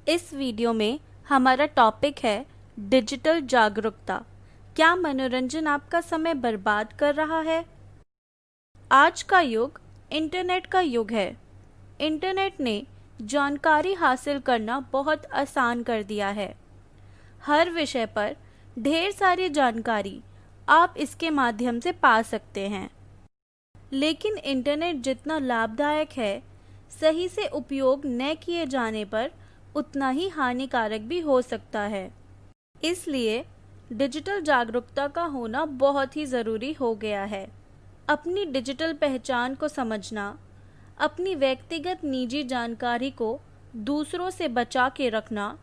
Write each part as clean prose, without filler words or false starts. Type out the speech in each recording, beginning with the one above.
इस वीडियो में हमारा टॉपिक है डिजिटल जागरूकता। क्या मनोरंजन आपका समय बर्बाद कर रहा है? आज का युग इंटरनेट का युग है। इंटरनेट ने जानकारी हासिल करना बहुत आसान कर दिया है। हर विषय पर ढेर सारी जानकारी आप इसके माध्यम से पा सकते हैं। लेकिन इंटरनेट जितना लाभदायक है, सही से उपयोग न किए जाने पर उतना ही हानिकारक भी हो सकता है। इसलिए डिजिटल जागरूकता का होना बहुत ही ज़रूरी हो गया है। अपनी डिजिटल पहचान को समझना, अपनी व्यक्तिगत निजी जानकारी को दूसरों से बचा के रखना,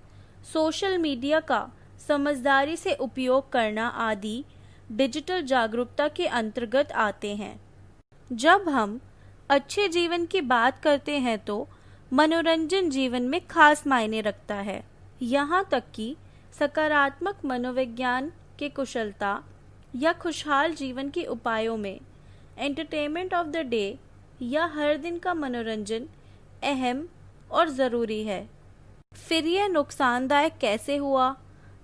सोशल मीडिया का समझदारी से उपयोग करना आदि डिजिटल जागरूकता के अंतर्गत आते हैं। जब हम अच्छे जीवन की बात करते हैं तो मनोरंजन जीवन में खास मायने रखता है। यहाँ तक कि सकारात्मक मनोविज्ञान के कुशलता या खुशहाल जीवन के उपायों में एंटरटेनमेंट ऑफ द डे या हर दिन का मनोरंजन अहम और ज़रूरी है। फिर यह नुकसानदायक कैसे हुआ?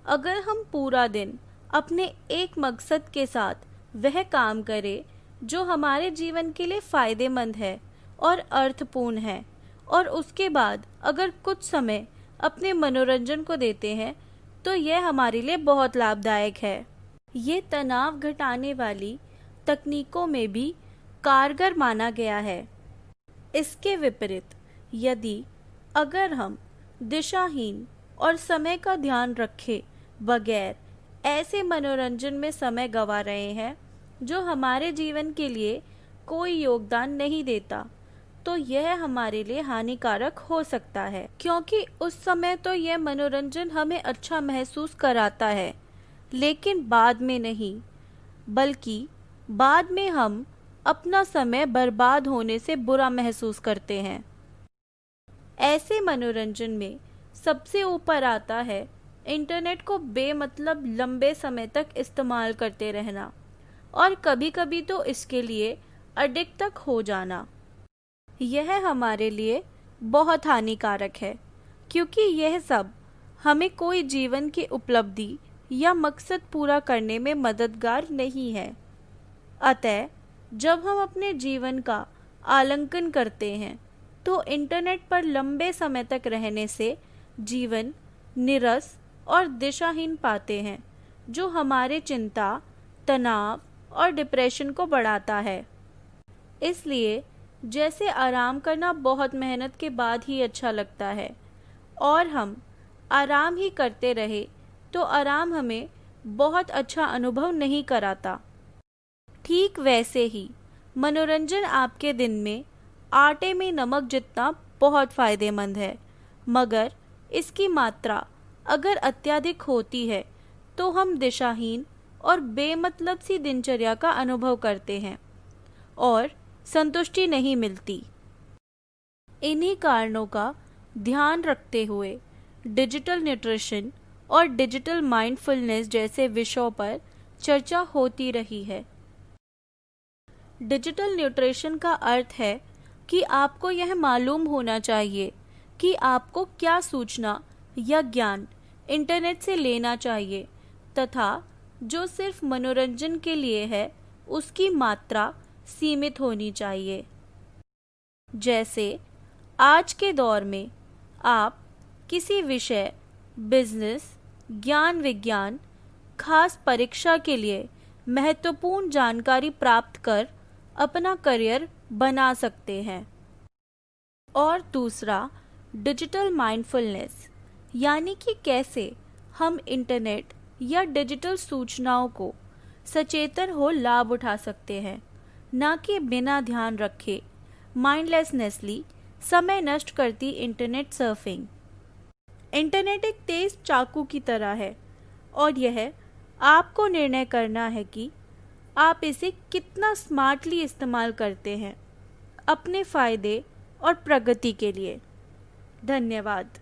अगर हम पूरा दिन अपने एक मकसद के साथ वह काम करें जो हमारे जीवन के लिए फ़ायदेमंद है और अर्थपूर्ण है, और उसके बाद अगर कुछ समय अपने मनोरंजन को देते हैं तो यह हमारे लिए बहुत लाभदायक है। ये तनाव घटाने वाली तकनीकों में भी कारगर माना गया है। इसके विपरीत यदि अगर हम दिशाहीन और समय का ध्यान रखे बगैर ऐसे मनोरंजन में समय गंवा रहे हैं जो हमारे जीवन के लिए कोई योगदान नहीं देता, तो यह हमारे लिए हानिकारक हो सकता है। क्योंकि उस समय तो यह मनोरंजन हमें अच्छा महसूस कराता है, लेकिन बाद में नहीं, बल्कि बाद में हम अपना समय बर्बाद होने से बुरा महसूस करते हैं। ऐसे मनोरंजन में सबसे ऊपर आता है इंटरनेट को बेमतलब लंबे समय तक इस्तेमाल करते रहना, और कभी-कभी तो इसके लिए एडिक्ट तक हो जाना। यह हमारे लिए बहुत हानिकारक है, क्योंकि यह सब हमें कोई जीवन की उपलब्धि या मकसद पूरा करने में मददगार नहीं है। अतः जब हम अपने जीवन का आलंकन करते हैं तो इंटरनेट पर लंबे समय तक रहने से जीवन नीरस और दिशाहीन पाते हैं, जो हमारे चिंता, तनाव और डिप्रेशन को बढ़ाता है। इसलिए जैसे आराम करना बहुत मेहनत के बाद ही अच्छा लगता है, और हम आराम ही करते रहे तो आराम हमें बहुत अच्छा अनुभव नहीं कराता। ठीक वैसे ही मनोरंजन आपके दिन में आटे में नमक जितना बहुत फ़ायदेमंद है, मगर इसकी मात्रा अगर अत्यधिक होती है तो हम दिशाहीन और बेमतलब सी दिनचर्या का अनुभव करते हैं और संतुष्टि नहीं मिलती। इन्हीं कारणों का ध्यान रखते हुए डिजिटल न्यूट्रिशन और डिजिटल माइंडफुलनेस जैसे विषयों पर चर्चा होती रही है। डिजिटल न्यूट्रिशन का अर्थ है कि आपको यह मालूम होना चाहिए कि आपको क्या सूचना या ज्ञान इंटरनेट से लेना चाहिए, तथा जो सिर्फ मनोरंजन के लिए है उसकी मात्रा सीमित होनी चाहिए। जैसे आज के दौर में आप किसी विषय, बिजनेस, ज्ञान विज्ञान, खास परीक्षा के लिए महत्वपूर्ण जानकारी प्राप्त कर अपना करियर बना सकते हैं। और दूसरा डिजिटल माइंडफुलनेस, यानी कि कैसे हम इंटरनेट या डिजिटल सूचनाओं को सचेतन हो लाभ उठा सकते हैं, ना कि बिना ध्यान रखे माइंडलेसनेसली समय नष्ट करती इंटरनेट सर्फिंग। इंटरनेट एक तेज चाकू की तरह है, और यह आपको निर्णय करना है कि आप इसे कितना स्मार्टली इस्तेमाल करते हैं अपने फ़ायदे और प्रगति के लिए। धन्यवाद।